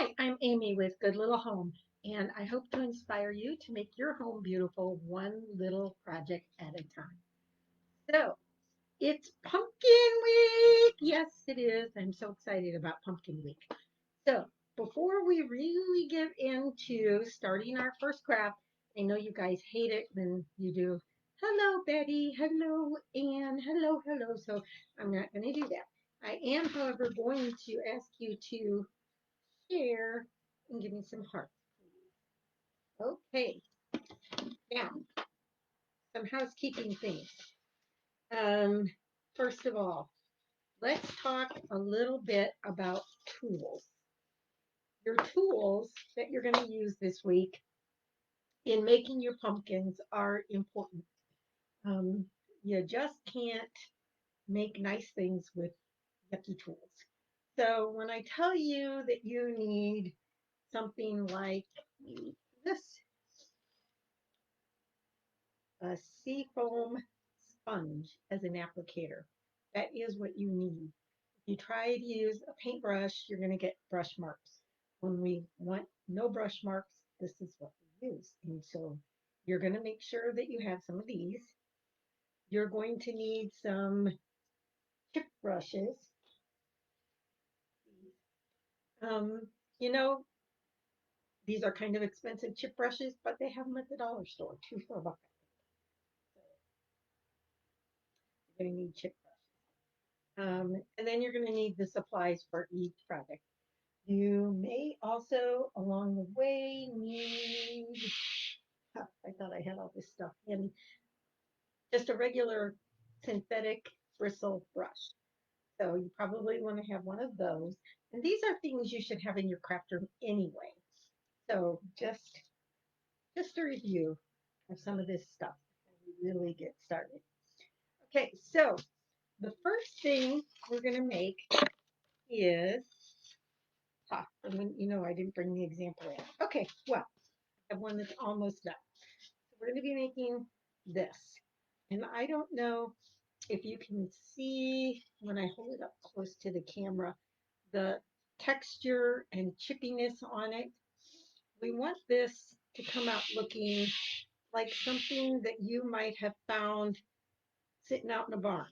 Hi, I'm Amy with Good Little Home, and I hope to inspire you to make your home beautiful one little project at a time. So, it's Pumpkin Week! Yes, it is. I'm so excited about Pumpkin Week. So, before we really get into starting our first craft, I know you guys hate it when you do, hello, Betty, hello, Anne, hello, hello. So, I'm not going to do that. I am, however, going to ask you to share and give me some hearts, please. Okay, now some housekeeping things. Um, First of all, let's talk a little bit about tools. Your tools that you're going to use this week in making your pumpkins are important. Um, you just can't make nice things with yucky tools. So when I tell you that you need something like this, a seafoam sponge as an applicator. That is what you need. If you try to use a paintbrush, you're going to get brush marks. When we want no brush marks, this is what we use. And so you're going to make sure that you have some of these. You're going to need some chip brushes. Um, you know, these are kind of expensive chip brushes, but they have them at the dollar store, two for a buck. So you're going to need chip and then you're going to need the supplies for each project. You may also, along the way, need, I thought I had all this stuff in, just a regular synthetic bristle brush. So you probably want to have one of those. And these are things you should have in your craft room anyway. So just a review of some of this stuff before we really get started. Okay, so the first thing we're going to make is and I didn't bring the example in. Okay, well, I have one that's almost done. So we're going to be making this. And I don't know if you can see when I hold it up close to the camera, the texture and chippiness on it. We want this to come out looking like something that you might have found sitting out in a barn.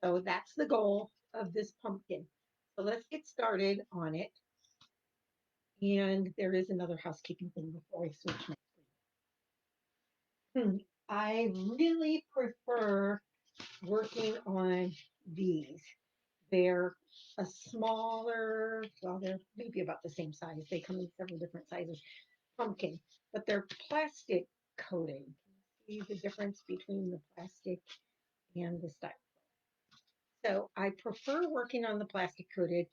So that's the goal of this pumpkin. So let's get started on it. And there is another housekeeping thing before I switch my screen. I really prefer working on these. They're a smaller, well, they're maybe about the same size. They come in several different sizes, pumpkin, but they're plastic coated. See the difference between the plastic and the styrofoam. So I prefer working on the plastic coated.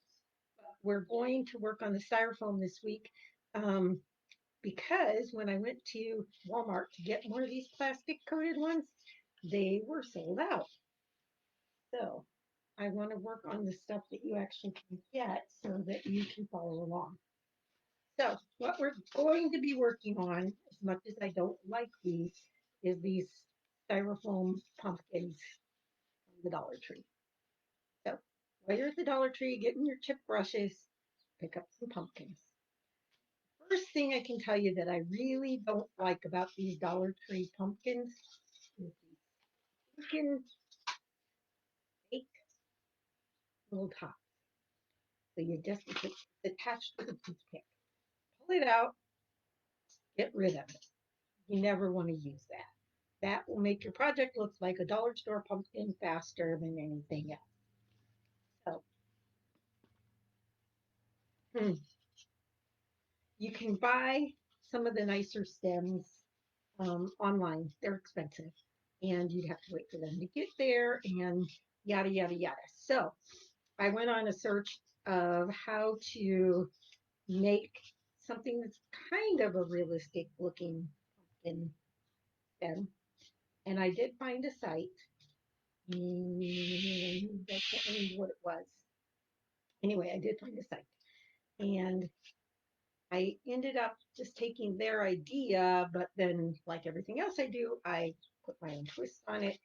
We're going to work on the styrofoam this week. Um, because when I went to Walmart to get more of these plastic coated ones, they were sold out. So I want to work on the stuff that you actually can get so that you can follow along. So what we're going to be working on, as much as I don't like these, is these styrofoam pumpkins from the Dollar Tree. So while you're at the Dollar Tree getting your chip brushes, pick up some pumpkins. First thing I can tell you that I really don't like about these Dollar Tree pumpkins is these freaking fake little tops. So it's attached with a toothpick. Pull it out, get rid of it. You never want to use that. That will make your project look like a dollar store pumpkin faster than anything else. So hmm, you can buy some of the nicer stems online. They're expensive, and you'd have to wait for them to get there, and yada yada yada. So I went on a search of how to make something that's kind of a realistic looking pumpkin stem, and I did find a site. I can't remember what it was. Anyway, I did find a site. And I ended up just taking their idea, but then, like everything else I do, I put my own twist on it.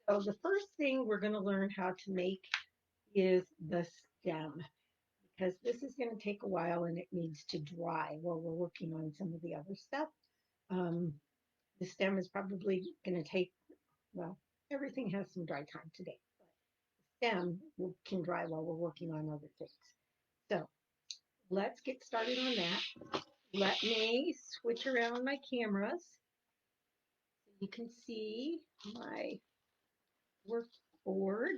So the first thing we're going to learn how to make is the stem, because this is going to take a while and it needs to dry while we're working on some of the other stuff. Um, the stem is probably going to take, well, everything has some dry time today, but the stem can dry while we're working on other things. So let's get started on that. Let me switch around my cameras so you can see my workboard.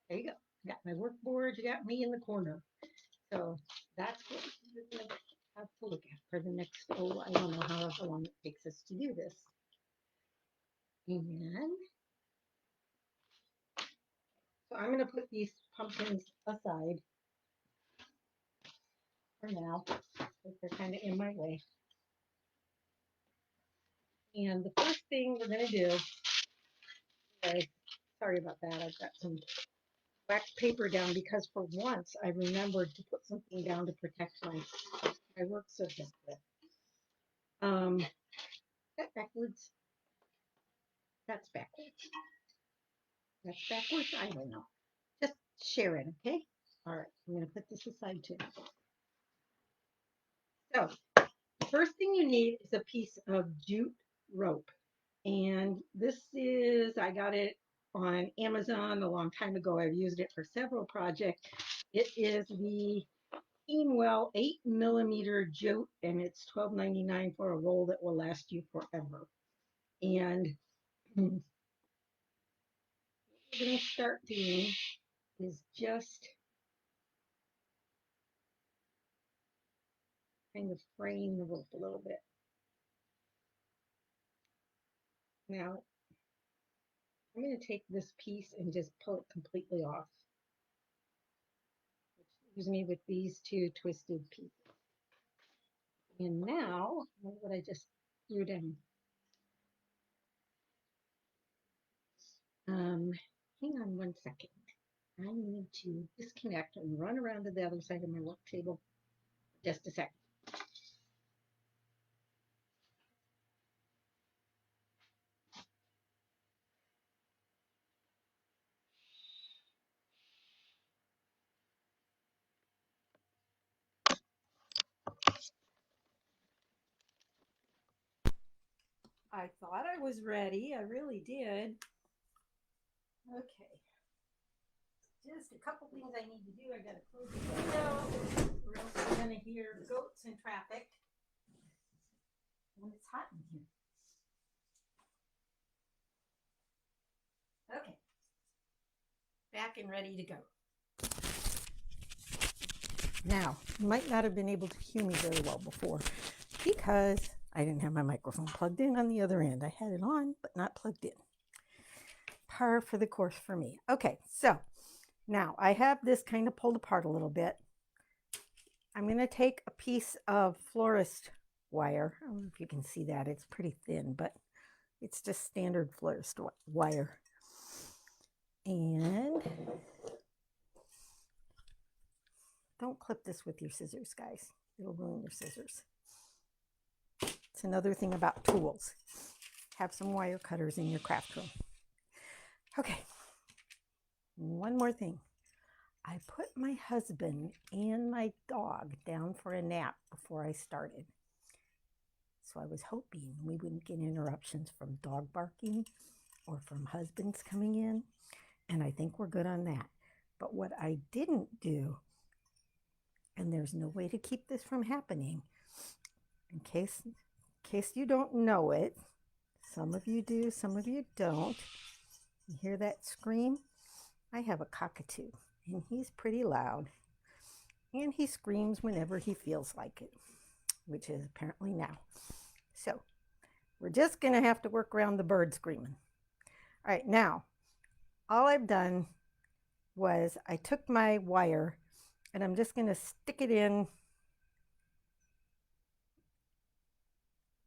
There you go. Got my workboard. You got me in the corner. So that's what we're going to have to look at for the next, oh, I don't know how long it takes us to do this. And so I'm going to put these pumpkins aside for now, because they're kind of in my way. And the first thing we're going to do is, sorry about that, I've got some wax paper down because for once I remembered to put something down to protect my work surface. That backwards. That's backwards. That's backwards. I don't know. Just share it, okay? All right, I'm going to put this aside too. So, the first thing you need is a piece of jute rope. And this is, I got it on Amazon a long time ago. I've used it for several projects. It is the Keenwell 8mm jute, and it's $12.99 for a roll that will last you forever. And what we're going to start doing is just kind of fraying the rope a little bit. Now, I'm going to take this piece and just pull it completely off, which leaves me with these two twisted pieces. And now, look what I just threw down. Hang on one second. I need to disconnect and run around to the other side of my work table. Just a second. I thought I was ready. I really did. Okay. Just a couple things I need to do. I got to close the window, or else I'm going to hear goats and traffic when it's hot in here. Okay. Back and ready to go. Now, you might not have been able to hear me very well before because I didn't have my microphone plugged in on the other end. I had it on, but not plugged in. Par for the course for me. Okay, so now I have this kind of pulled apart a little bit. I'm going to take a piece of florist wire. I don't know if you can see that. It's pretty thin, but it's just standard florist wire. And don't clip this with your scissors, guys. It'll ruin your scissors. It's another thing about tools. Have some wire cutters in your craft room. Okay, one more thing. I put my husband and my dog down for a nap before I started. So I was hoping we wouldn't get interruptions from dog barking or from husbands coming in. And I think we're good on that. But what I didn't do, and there's no way to keep this from happening, in case you don't know it, some of you do, some of you don't. You hear that scream? I have a cockatoo, and he's pretty loud. And he screams whenever he feels like it, which is apparently now. So we're just going to have to work around the bird screaming. All right, now, all I've done was I took my wire, and I'm just going to stick it in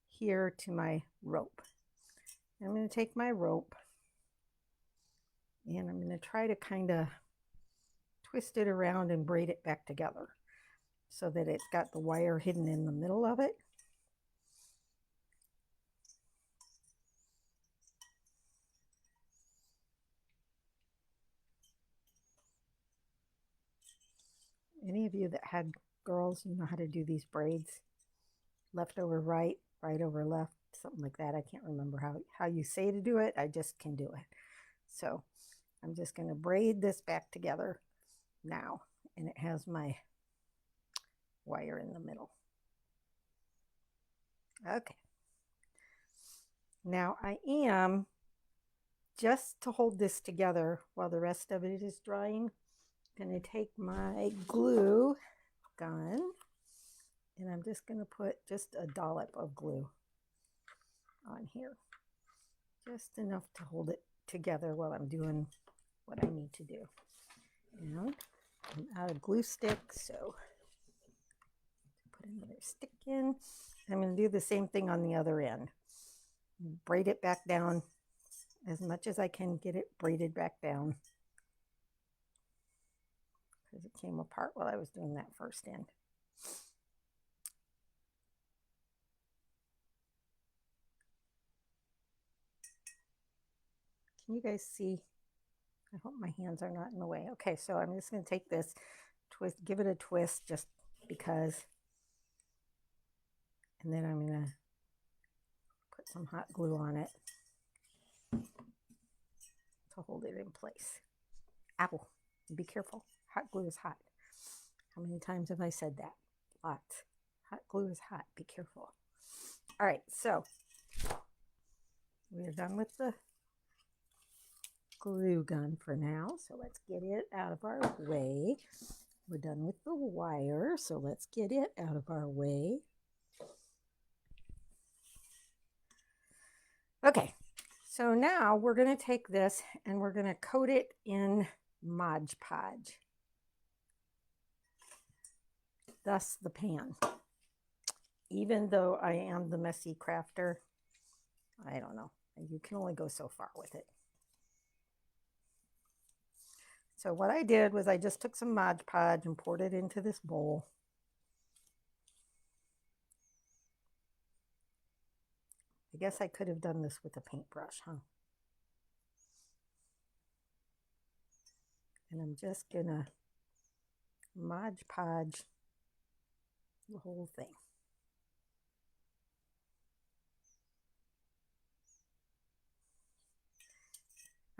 here to my rope. I'm going to take my rope, and I'm going to try to kind of twist it around and braid it back together so that it's got the wire hidden in the middle of it. Any of you that had girls, you know how to do these braids. Left over right, right over left, something like that. I can't remember how you say to do it. I just can do it. So I'm just going to braid this back together now. And it has my wire in the middle. Okay. Now I am, just to hold this together while the rest of it is drying, going to take my glue gun and I'm just going to put just a dollop of glue on here. Just enough to hold it together while I'm doing what I need to do. And I'm out of glue sticks, so put another stick in. I'm going to do the same thing on the other end. Braid it back down as much as I can, get it braided back down because it came apart while I was doing that first end. Can you guys see? I hope my hands are not in the way. Okay, so I'm just going to take this, twist, give it a twist just because, and then I'm going to put some hot glue on it to hold it in place. Ow, be careful. Hot glue is hot. How many times have I said that? Lots. Hot glue is hot. Be careful. All right, so we're done with the glue gun for now. So let's get it out of our way. We're done with the wire, so let's get it out of our way. Okay, so now we're going to take this and we're going to coat it in Mod Podge. Thus the pan. Even though I am the messy crafter, I don't know. You can only go so far with it. So what I did was I just took some Mod Podge and poured it into this bowl. I guess I could have done this with a paintbrush, huh? And I'm just gonna Mod Podge the whole thing.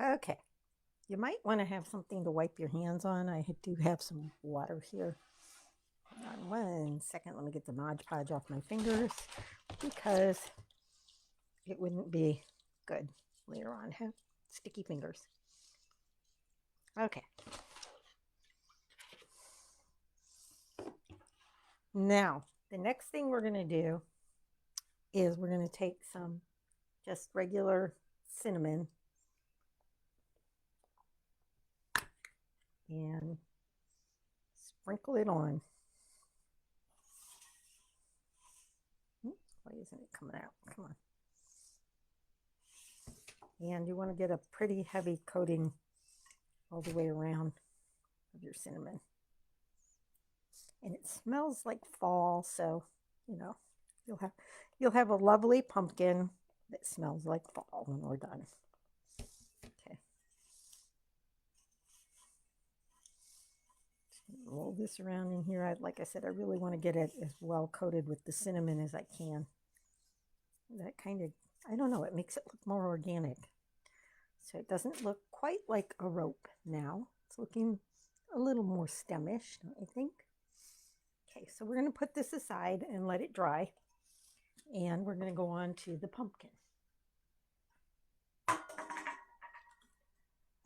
Okay, you might want to have something to wipe your hands on. I do have some water here. Hold on 1 second, let me get the Mod Podge off my fingers because it wouldn't be good later on. Have sticky fingers. Okay. Now, the next thing we're going to do is we're going to take some just regular cinnamon and sprinkle it on. Why isn't it coming out? Come on. And you want to get a pretty heavy coating all the way around of your cinnamon. And it smells like fall, so you know you'll have a lovely pumpkin that smells like fall when we're done. Okay. Roll this around in here. Like I said, I really want to get it as well coated with the cinnamon as I can. That kind of, I don't know, it makes it look more organic. So it doesn't look quite like a rope now. It's looking a little more stemish, don't you think? Okay, so we're going to put this aside and let it dry. And we're going to go on to the pumpkin.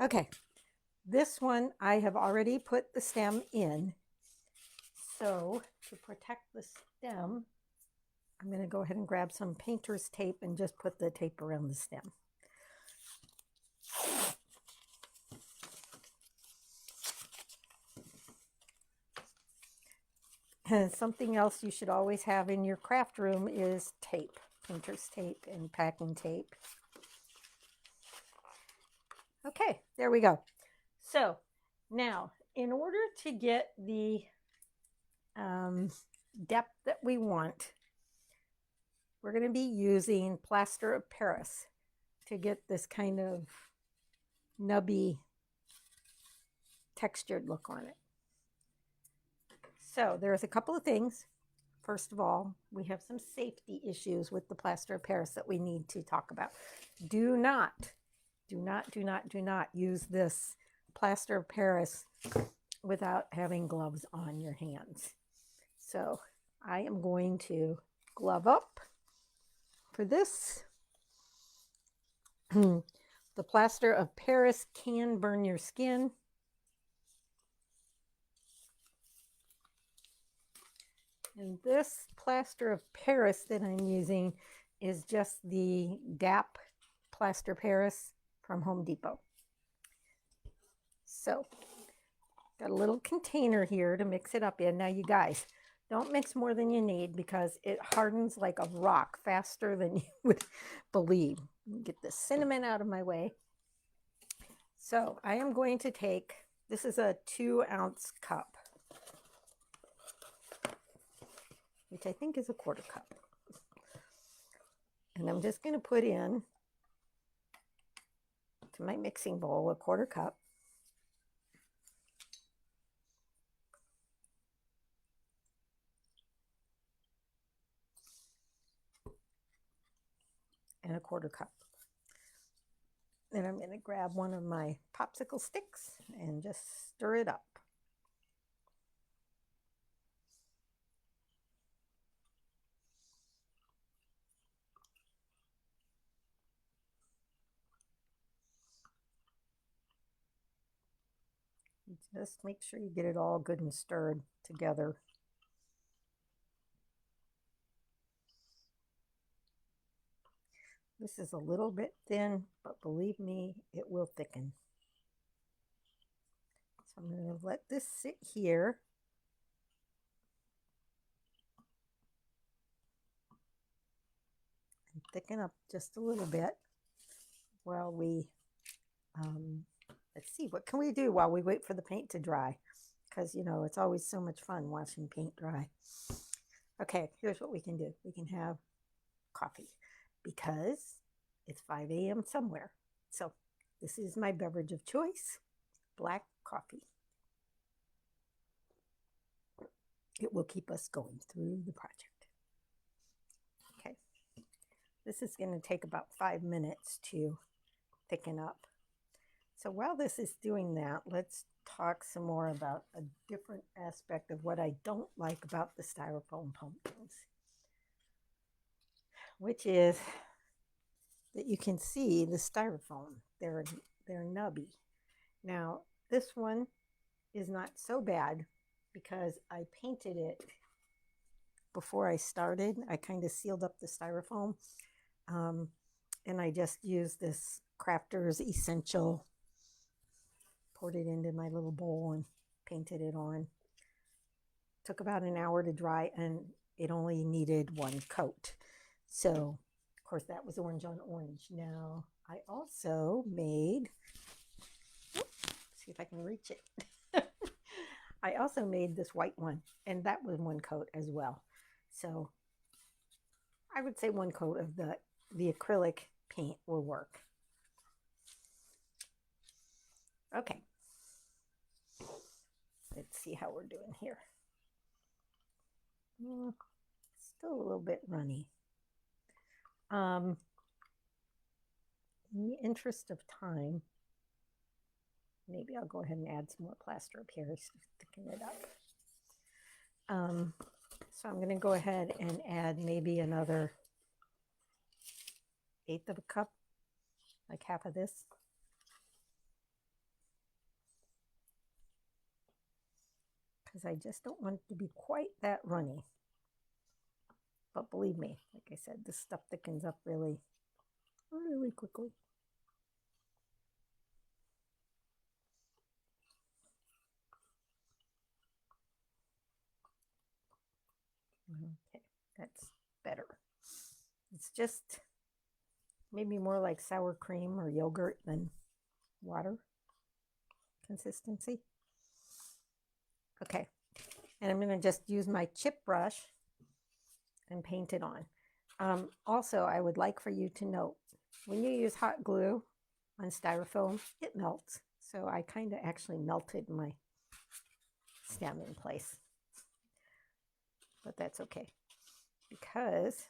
Okay, this one I have already put the stem in. So to protect the stem, I'm going to go ahead and grab some painter's tape and just put the tape around the stem. And something else you should always have in your craft room is tape, painter's tape and packing tape. Okay, there we go. So now, in order to get the depth that we want, we're going to be using plaster of Paris to get this kind of nubby textured look on it. So there's a couple of things. First of all, we have some safety issues with the plaster of Paris that we need to talk about. Do not use this plaster of Paris without having gloves on your hands. So I am going to glove up for this. The plaster of Paris can burn your skin. And this plaster of Paris that I'm using is just the DAP plaster Paris from Home Depot. So, got a little container here to mix it up in. Now, you guys, don't mix more than you need because it hardens like a rock faster than you would believe. Get the cinnamon out of my way. So, I am going to take, this is a 2-ounce cup, which I think is a 1/4 cup. And I'm just going to put in to my mixing bowl a 1/4 cup. And a 1/4 cup. Then I'm going to grab one of my popsicle sticks and just stir it up. Just make sure you get it all good and stirred together. This is a little bit thin, but believe me, it will thicken. So I'm going to let this sit here. And thicken up just a little bit while we, let's see, what can we do while we wait for the paint to dry? Because, you know, it's always so much fun watching paint dry. Okay, here's what we can do. We can have coffee because it's 5 a.m. somewhere. So this is my beverage of choice, black coffee. It will keep us going through the project. Okay, this is going to take about 5 minutes to thicken up. So while this is doing that, let's talk some more about a different aspect of what I don't like about the styrofoam pumpkins, which is that you can see the styrofoam. They're nubby. Now, this one is not so bad because I painted it before I started. I kind of sealed up the styrofoam, and I just used this Crafter's Essential, poured it into my little bowl and painted it on. Took about an hour to dry, and it only needed 1 coat. So, of course, that was orange on orange. Now, I also made, see if I can reach it. I also made this white one, and that was 1 coat as well. So, I would say 1 coat of the acrylic paint will work. Okay. Let's see how we're doing here. Still a little bit runny. In the interest of time, maybe I'll go ahead and add some more plaster up here to thicken it up. So I'm going to go ahead and add maybe another 1/8 of a cup, like half of this. Because I just don't want it to be quite that runny. But believe me, like I said, this stuff thickens up really, really quickly. Okay, that's better. It's just maybe more like sour cream or yogurt than water consistency. Okay, and I'm going to just use my chip brush and paint it on. Also, I would like for you to note, when you use hot glue on styrofoam, it melts. So I kind of actually melted my stem in place. but that's okay because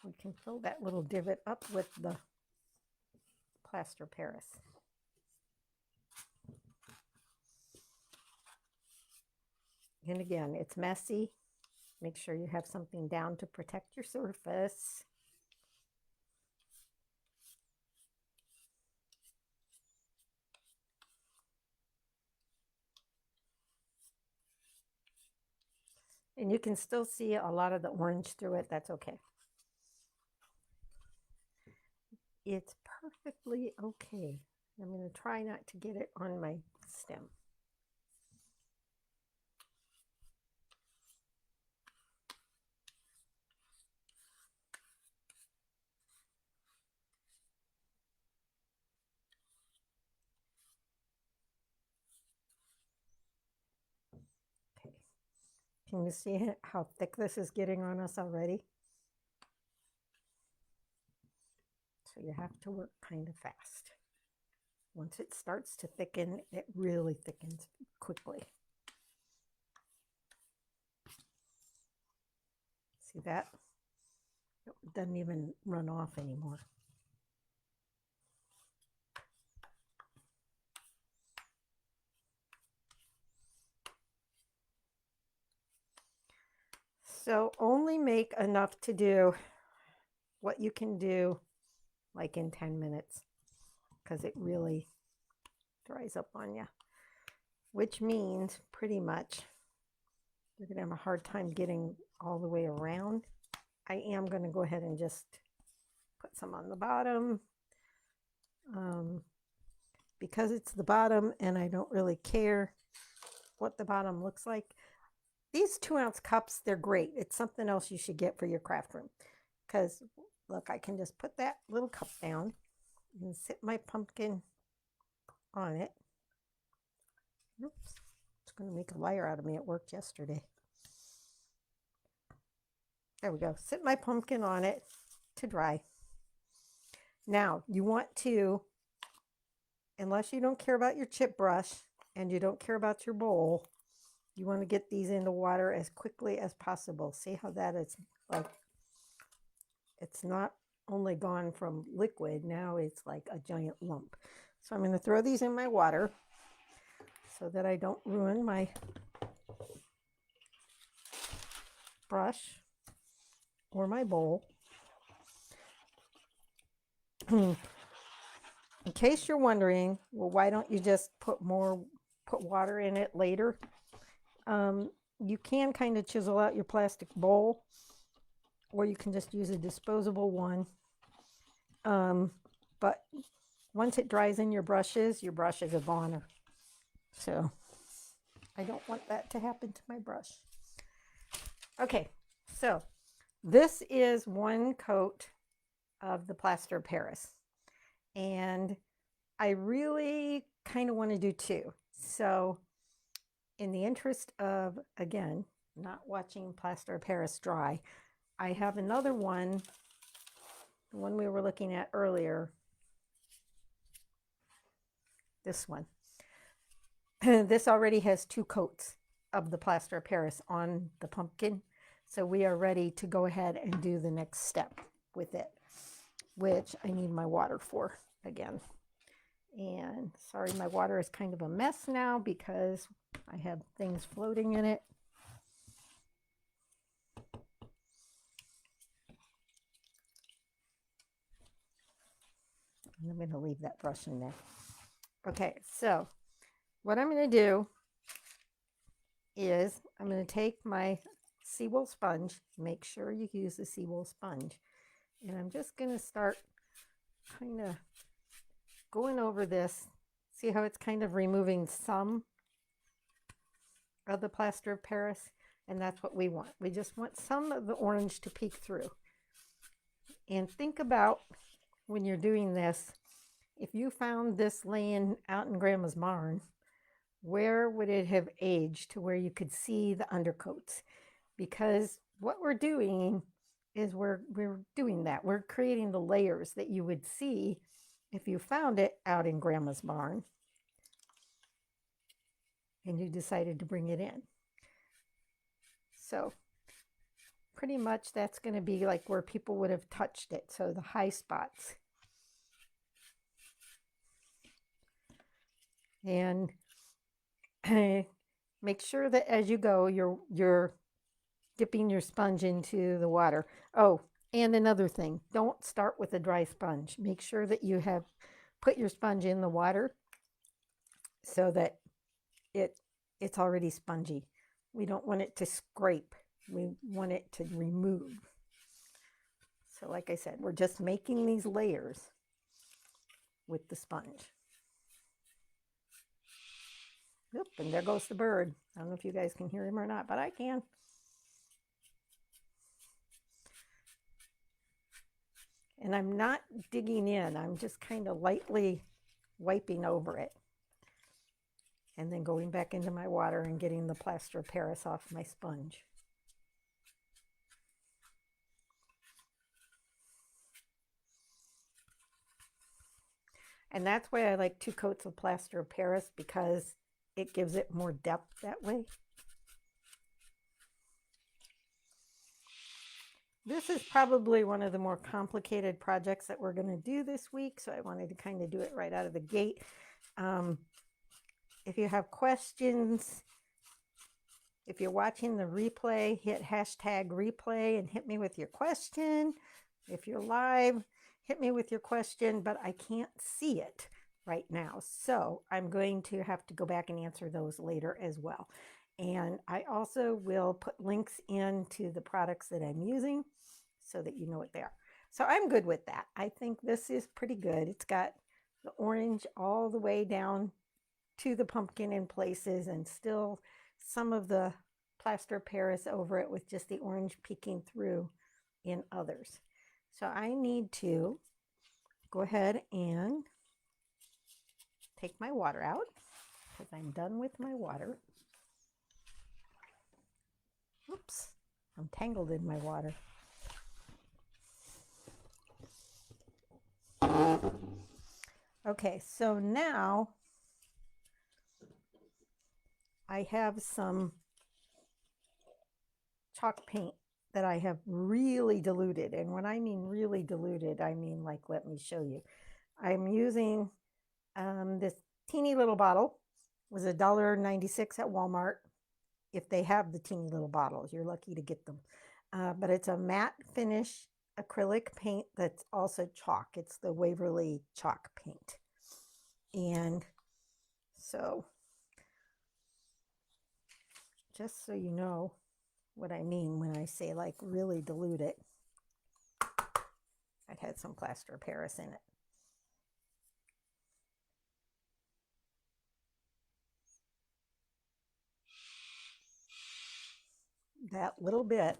we can fill that little divot up with the plaster Paris. And again, it's messy. Make sure you have something down to protect your surface. And you can still see a lot of the orange through it. That's okay. It's perfectly okay. I'm going to try not to get it on my stem. Okay. Can you see how thick this is getting on us already? So you have to work kind of fast. Once it starts to thicken, it really thickens quickly. See that? It doesn't even run off anymore. So only make enough to do what you can do like in 10 minutes because it really dries up on you, which means pretty much you're going to have a hard time getting all the way around. I am going to go ahead and just put some on the bottom because it's the bottom and I don't really care what the bottom looks like. These 2-ounce cups, they're great. It's something else you should get for your craft room because look, I can just put that little cup down and sit my pumpkin on it. Oops, it's going to make a liar out of me at work yesterday. There we go. Sit my pumpkin on it to dry. Now, you want to, unless you don't care about your chip brush and you don't care about your bowl, you want to get these in the water as quickly as possible. See how that is like, it's not only gone from liquid, now it's like a giant lump. So I'm going to throw these in my water so that I don't ruin my brush or my bowl. In case you're wondering, well, why don't you just put water in it later? You can kind of chisel out your plastic bowl, or you can just use a disposable one. But once it dries in your brushes are goner. So I don't want that to happen to my brush. Okay, so this is one coat of the plaster of Paris. And I really kind of want to do two. So in the interest of, again, not watching plaster of Paris dry, I have another one, the one we were looking at earlier, this one. This already has 2 coats of the plaster of Paris on the pumpkin. So we are ready to go ahead and do the next step with it, which I need my water for again. And sorry, my water is kind of a mess now because I have things floating in it. And I'm going to leave that brush in there. Okay, so what I'm going to do is I'm going to take my seawool sponge. Make sure you use the seawool sponge. And I'm just going to start kind of going over this. See how it's kind of removing some of the plaster of Paris? And that's what we want. We just want some of the orange to peek through. And think about when you're doing this, if you found this laying out in Grandma's barn, where would it have aged to where you could see the undercoats? Because what we're doing is we're doing that. We're creating the layers that you would see if you found it out in Grandma's barn. and you decided to bring it in. So pretty much that's going to be like where people would have touched it. So the high spots. And make sure that as you go, you're dipping your sponge into the water. Oh, and another thing, don't start with a dry sponge. Make sure that you have put your sponge in the water so that it's already spongy. We don't want it to scrape. We want it to remove. So like I said, we're just making these layers with the sponge. Oop, and there goes the bird. I don't know if you guys can hear him or not, but I can. And I'm not digging in. I'm just kind of lightly wiping over it. And then going back into my water and getting the plaster of Paris off my sponge. And that's why I like 2 coats of plaster of Paris, because it gives it more depth that way. This is probably one of the more complicated projects that we're going to do this week, so I wanted to kind of do it right out of the gate. If you have questions, if you're watching the replay, hit hashtag replay and hit me with your question. If you're live, hit me with your question, but I can't see it right now. So I'm going to have to go back and answer those later as well. And I also will put links into the products that I'm using so that you know what they are. So I'm good with that. I think this is pretty good. It's got the orange all the way down to the pumpkin in places, and still some of the plaster of Paris over it with just the orange peeking through in others. So I need to go ahead and take my water out because I'm done with my water. Oops, I'm tangled in my water. Okay, so now I have some chalk paint that I have really diluted. And when I mean really diluted, I mean like, let me show you. I'm using this teeny little bottle. It was $1.96 at Walmart. If they have the teeny little bottles, you're lucky to get them. But it's a matte finish acrylic paint that's also chalk. It's the Waverly chalk paint. And so just so you know what I mean when I say like really dilute it, I've had some plaster of Paris in it. That little bit.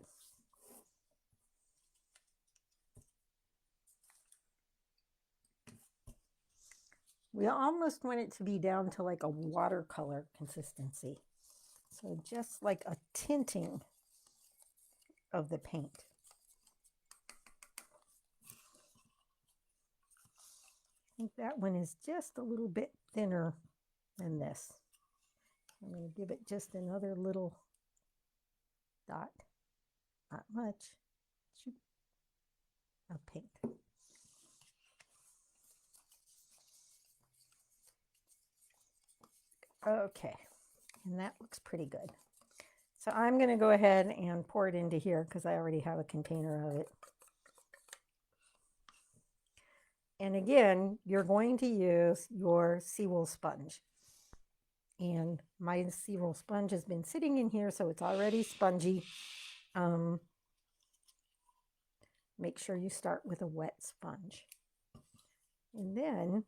We almost want it to be down to like a watercolor consistency. So just like a tinting of the paint. I think that one is just a little bit thinner than this. I'm going to give it just another little dot, not much, of paint. Okay, and that looks pretty good. So I'm going to go ahead and pour it into here because I already have a container of it. And again, you're going to use your seawool sponge. And my seawool sponge has been sitting in here, so it's already spongy. Make sure you start with a wet sponge. And then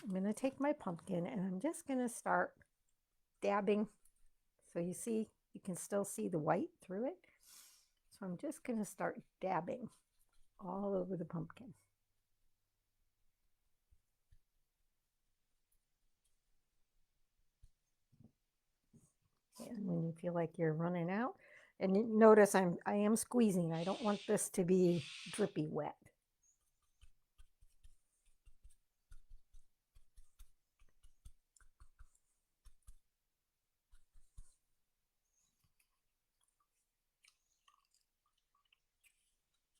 I'm going to take my pumpkin and I'm just going to start dabbing. So you see, you can still see the white through it. So I'm just going to start dabbing all over the pumpkin. And when you feel like you're running out, and notice I am squeezing. I don't want this to be drippy wet.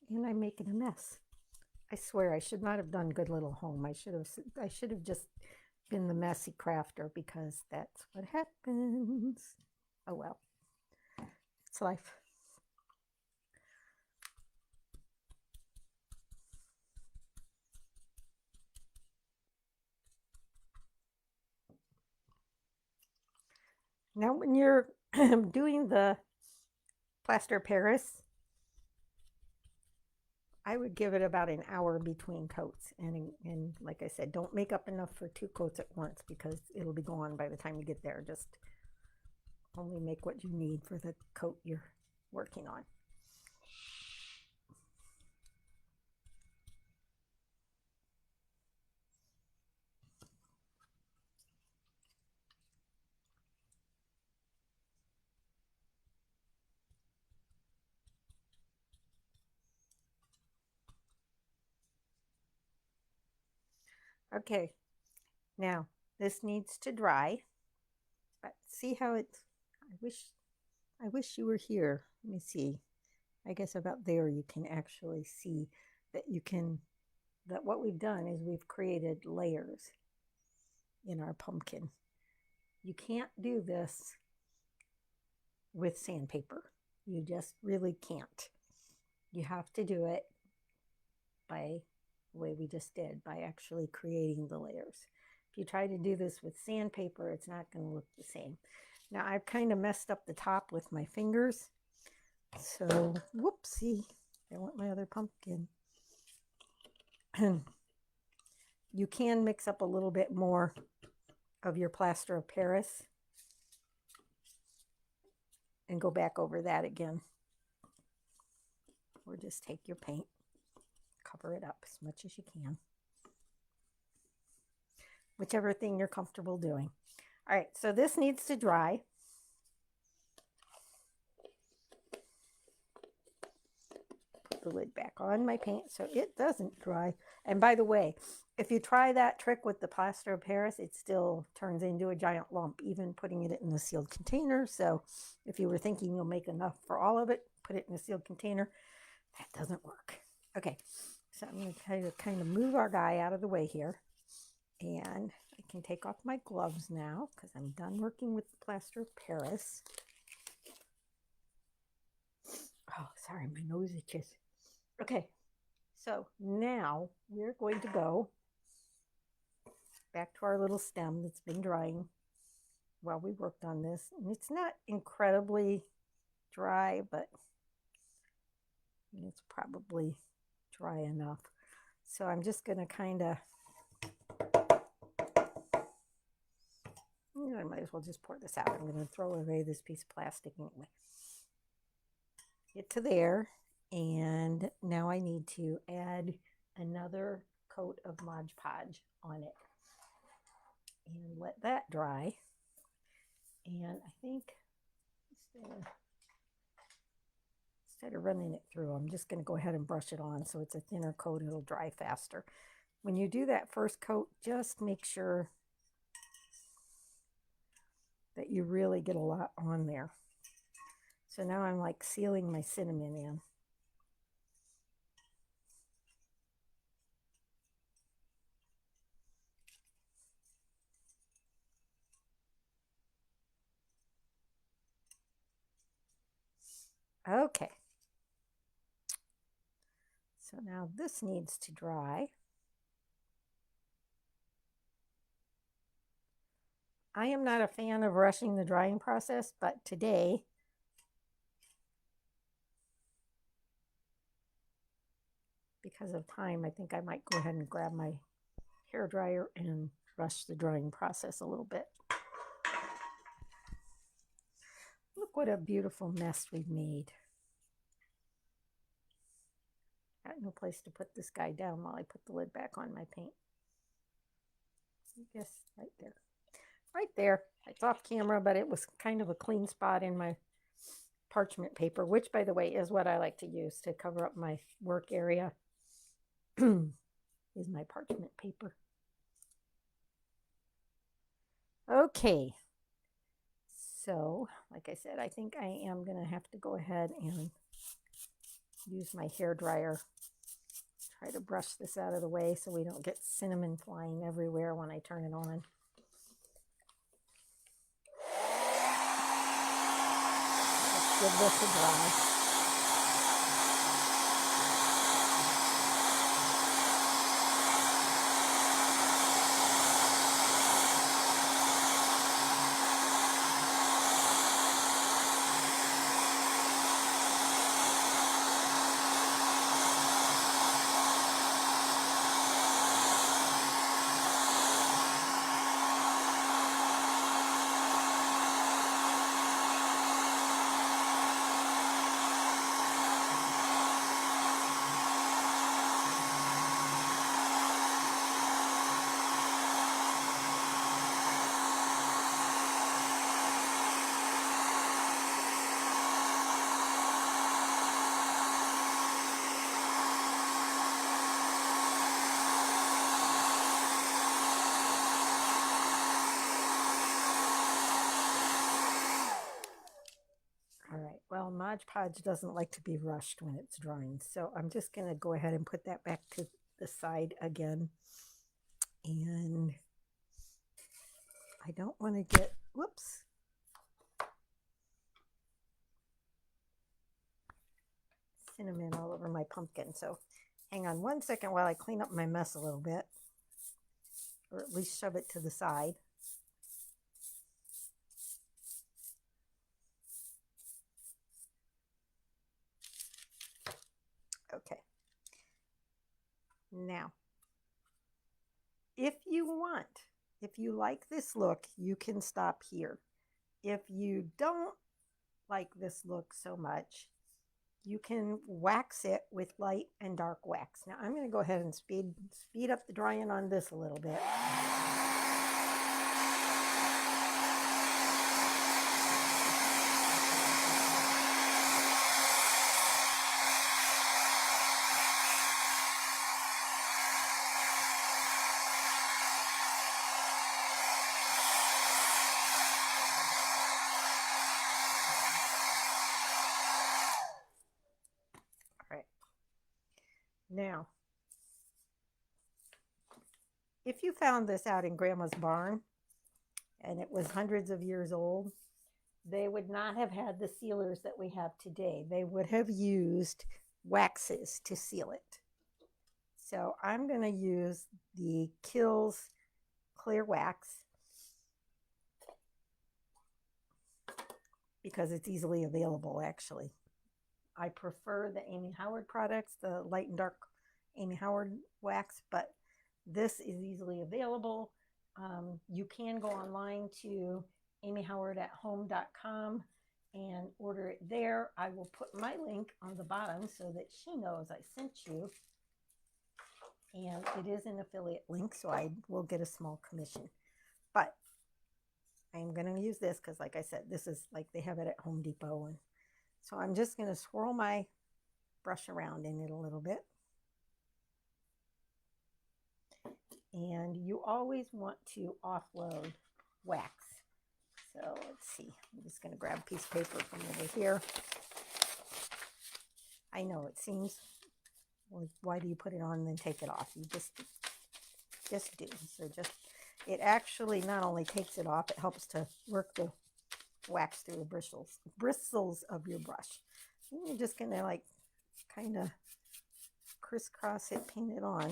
and I'm making a mess. I swear I should not have done Good Little Home. I should have just been the messy crafter, because that's what happens. Oh well, it's life. Now, when you're doing the plaster Paris, I would give it about an hour between coats. And like I said, don't make up enough for 2 coats at once, because it'll be gone by the time you get there. Just only make what you need for the coat you're working on. Okay, now this needs to dry, but see how it's, I wish you were here. Let me see. I guess about there you can actually see that that what we've done is we've created layers in our pumpkin. You can't do this with sandpaper. You just really can't. You have to do it by the way we just did, by actually creating the layers. If you try to do this with sandpaper, it's not going to look the same. Now, I've kind of messed up the top with my fingers. So, whoopsie. I want my other pumpkin. You can mix up a little bit more of your plaster of Paris and go back over that again. Or just take your paint, cover it up as much as you can. Whichever thing you're comfortable doing. All right, so this needs to dry. Put the lid back on my paint so it doesn't dry. And by the way, if you try that trick with the plaster of Paris, it still turns into a giant lump, even putting it in a sealed container. So if you were thinking you'll make enough for all of it, put it in a sealed container. That doesn't work. Okay, so I'm going to try to kind of move our guy out of the way here. And I can take off my gloves now because I'm done working with the plaster of Paris. Oh, sorry, my nose itches. Okay, so now we're going to go back to our little stem that's been drying while we worked on this. And it's not incredibly dry, but it's probably dry enough. So I'm just going to kind of, I might as well just pour this out. I'm going to throw away this piece of plastic anyway. Get to there, and now I need to add another coat of Mod Podge on it and let that dry. And I think instead of running it through, I'm just going to go ahead and brush it on so it's a thinner coat. It'll dry faster. When you do that first coat, just make sure that you really get a lot on there. So now I'm like sealing my cinnamon in. Okay. So now this needs to dry. I am not a fan of rushing the drying process, but today because of time, I think I might go ahead and grab my hair dryer and rush the drying process a little bit. Look what a beautiful mess we've made. Got no place to put this guy down while I put the lid back on my paint. I guess right there. Right there. It's off camera, but it was kind of a clean spot in my parchment paper, which, by the way, is what I like to use to cover up my work area. Is my parchment paper. Okay. So, like I said, I think I am going to have to go ahead and use my hair dryer. Try to brush this out of the way so we don't get cinnamon flying everywhere when I turn it on. Let's give this a dry. All right, well, Mod Podge doesn't like to be rushed when it's drying, so I'm just going to go ahead and put that back to the side again. And I don't want to get, whoops, cinnamon all over my pumpkin. So hang on one second while I clean up my mess a little bit, or at least shove it to the side. Okay. Now, if you want, if you like this look, you can stop here. If you don't like this look so much, you can wax it with light and dark wax. Now I'm going to go ahead and speed up the drying on this a little bit. Now, if you found this out in Grandma's barn and it was hundreds of years old, they would not have had the sealers that we have today. They would have used waxes to seal it. So I'm going to use the Kills Clear Wax because it's easily available, actually. I prefer the Amy Howard products, the light and dark Amy Howard wax, but this is easily available. You can go online to amyhowardathome.com and order it there. I will put my link on the bottom so that she knows I sent you. And it is an affiliate link, so I will get a small commission. But I'm going to use this because, like I said, this is like they have it at Home Depot. And so I'm just going to swirl my brush around in it a little bit. And you always want to offload wax. So let's see. I'm just going to grab a piece of paper from over here. I know it seems, well, why do you put it on and then take it off? You just do. So it actually not only takes it off, it helps to work the wax through the bristles of your brush. And you're just going to like kind of crisscross it, paint it on.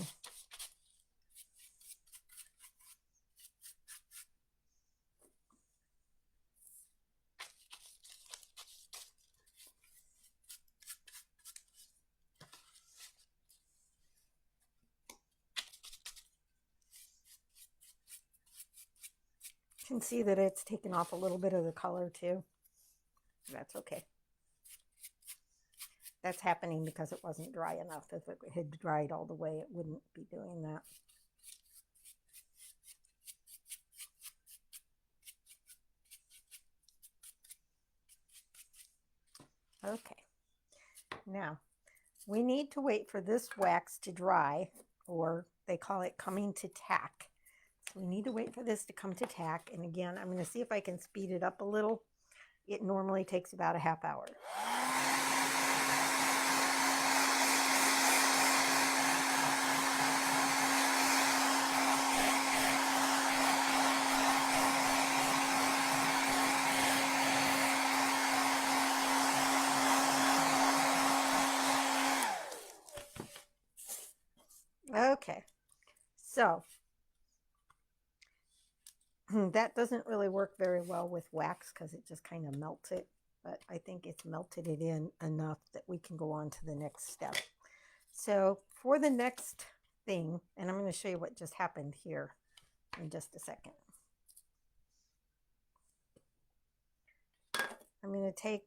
You can see that it's taken off a little bit of the color too. That's okay. That's happening because it wasn't dry enough. If it had dried all the way, it wouldn't be doing that. Okay. Now, we need to wait for this wax to dry, or they call it coming to tack. So we need to wait for this to come to tack. And again, I'm going to see if I can speed it up a little. It normally takes about a half hour. So that doesn't really work very well with wax because it just kind of melts it, but I think it's melted it in enough that we can go on to the next step. So for the next thing, and I'm going to show you what just happened here in just a second. I'm going to take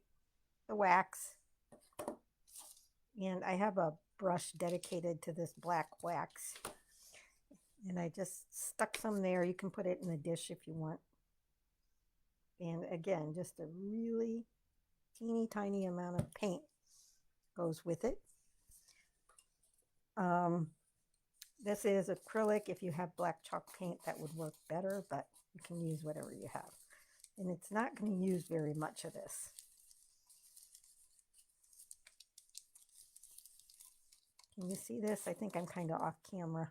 the wax, and I have a brush dedicated to this black wax, and I just stuck some there. You can put it in a dish if you want. And again, just a really teeny tiny amount of paint goes with it. This is acrylic. If you have black chalk paint, that would work better, but you can use whatever you have. And it's not going to use very much of this. Can you see this? I think I'm kind of off camera.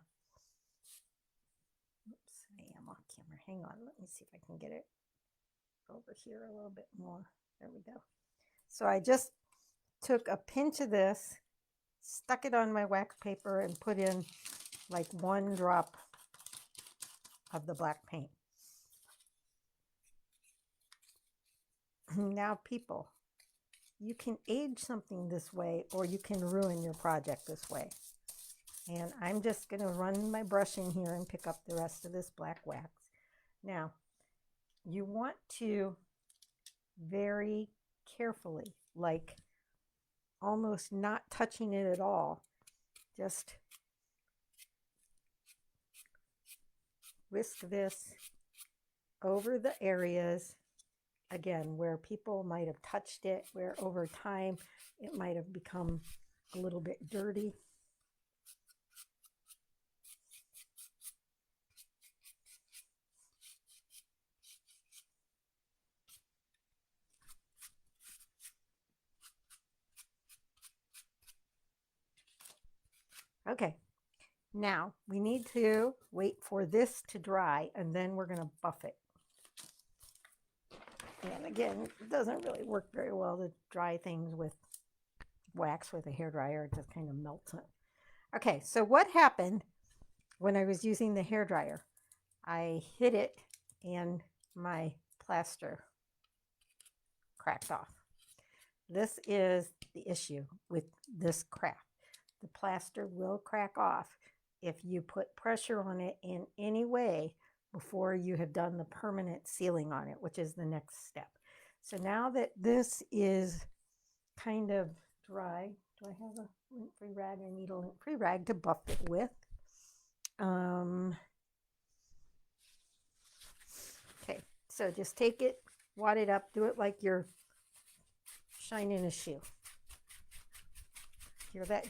Oops, I am off camera. Hang on. Let me see if I can get it over here a little bit more. There we go. So I just took a pinch of this, stuck it on my wax paper, and put in like 1 drop of the black paint. Now, people, you can age something this way, or you can ruin your project this way. And I'm just going to run my brush in here and pick up the rest of this black wax. Now, you want to very carefully, like almost not touching it at all, just whisk this over the areas, again, where people might have touched it, where over time it might have become a little bit dirty. Okay, now we need to wait for this to dry, and then we're going to buff it. And again, it doesn't really work very well to dry things with wax with a hairdryer. It just kind of melts it. Okay, so what happened when I was using the hairdryer? I hit it and my plaster cracked off. This is the issue with this craft. The plaster will crack off if you put pressure on it in any way before you have done the permanent sealing on it, which is the next step. So now that this is kind of dry, do I have a lint-free rag? I need a lint-free rag to buff it with. Okay, so just take it, wad it up, do it like you're shining a shoe. Hear that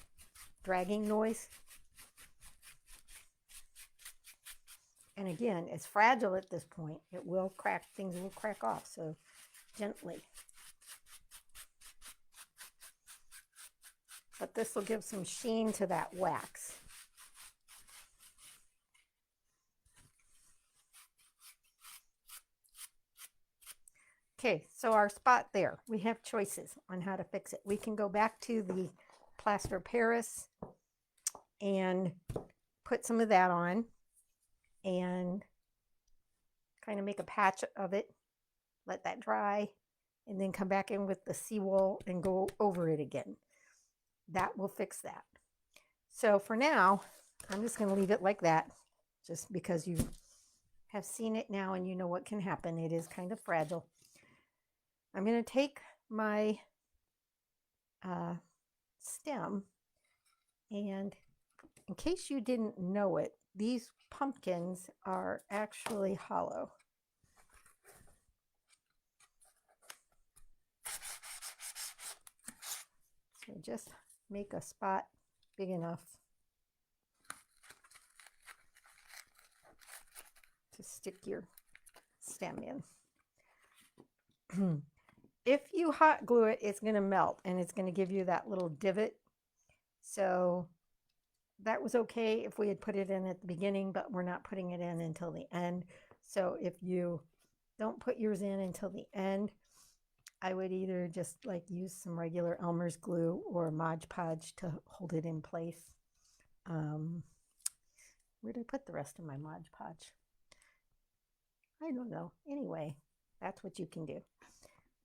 dragging noise? And again, it's fragile at this point. It will crack, things will crack off, so gently. But this will give some sheen to that wax. Okay, so our spot there, we have choices on how to fix it. We can go back to the plaster Paris and put some of that on and kind of make a patch of it, let that dry, and then come back in with the seawool and go over it again. That will fix that. So for now, I'm just going to leave it like that, just because you have seen it now and you know what can happen. It is kind of fragile. I'm going to take my stem, and in case you didn't know it, these pumpkins are actually hollow. So just make a spot big enough to stick your stem in. If you hot glue it, it's going to melt and it's going to give you that little divot. So that was okay if we had put it in at the beginning, but we're not putting it in until the end. So if you don't put yours in until the end, I would either just like use some regular Elmer's glue or Mod Podge to hold it in place. Where'd I put the rest of my Mod Podge? I don't know. Anyway, that's what you can do.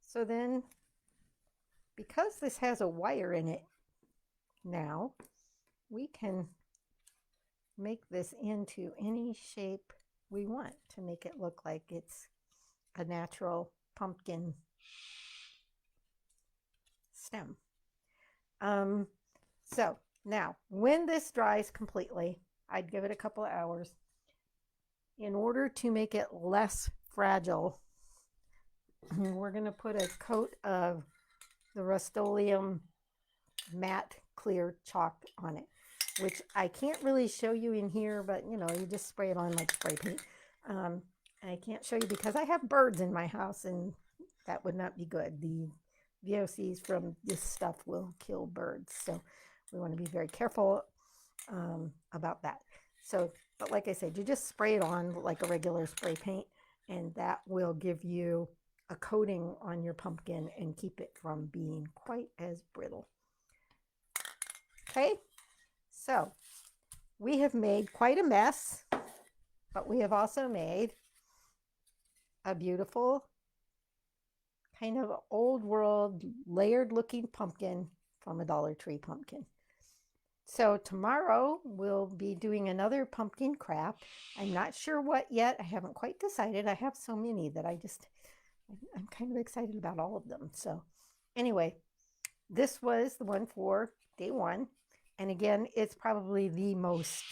So then, because this has a wire in it now, we can make this into any shape we want to make it look like it's a natural pumpkin stem. So now, when this dries completely, I'd give it a couple of hours. In order to make it less fragile, we're going to put a coat of the Rust-Oleum matte clear chalk on it, which I can't really show you in here, but you know, you just spray it on like spray paint. I can't show you because I have birds in my house and that would not be good. The VOCs from this stuff will kill birds. So we want to be very careful about that. So, but like I said, you just spray it on like a regular spray paint and that will give you a coating on your pumpkin and keep it from being quite as brittle. Okay, so we have made quite a mess, but we have also made a beautiful kind of old world layered looking pumpkin from a Dollar Tree pumpkin. So tomorrow we'll be doing another pumpkin craft. I'm not sure what yet. I haven't quite decided. I have so many that I'm kind of excited about all of them. So anyway, this was the one for day one. And again, it's probably the most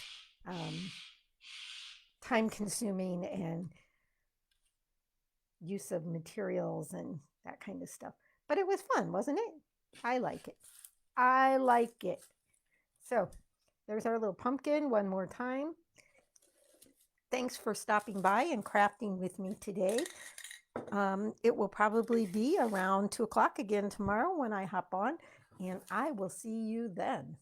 time consuming and use of materials and that kind of stuff. But it was fun, wasn't it? I like it. I like it. So there's our little pumpkin one more time. Thanks for stopping by and crafting with me today. It will probably be around 2 o'clock again tomorrow when I hop on, and I will see you then.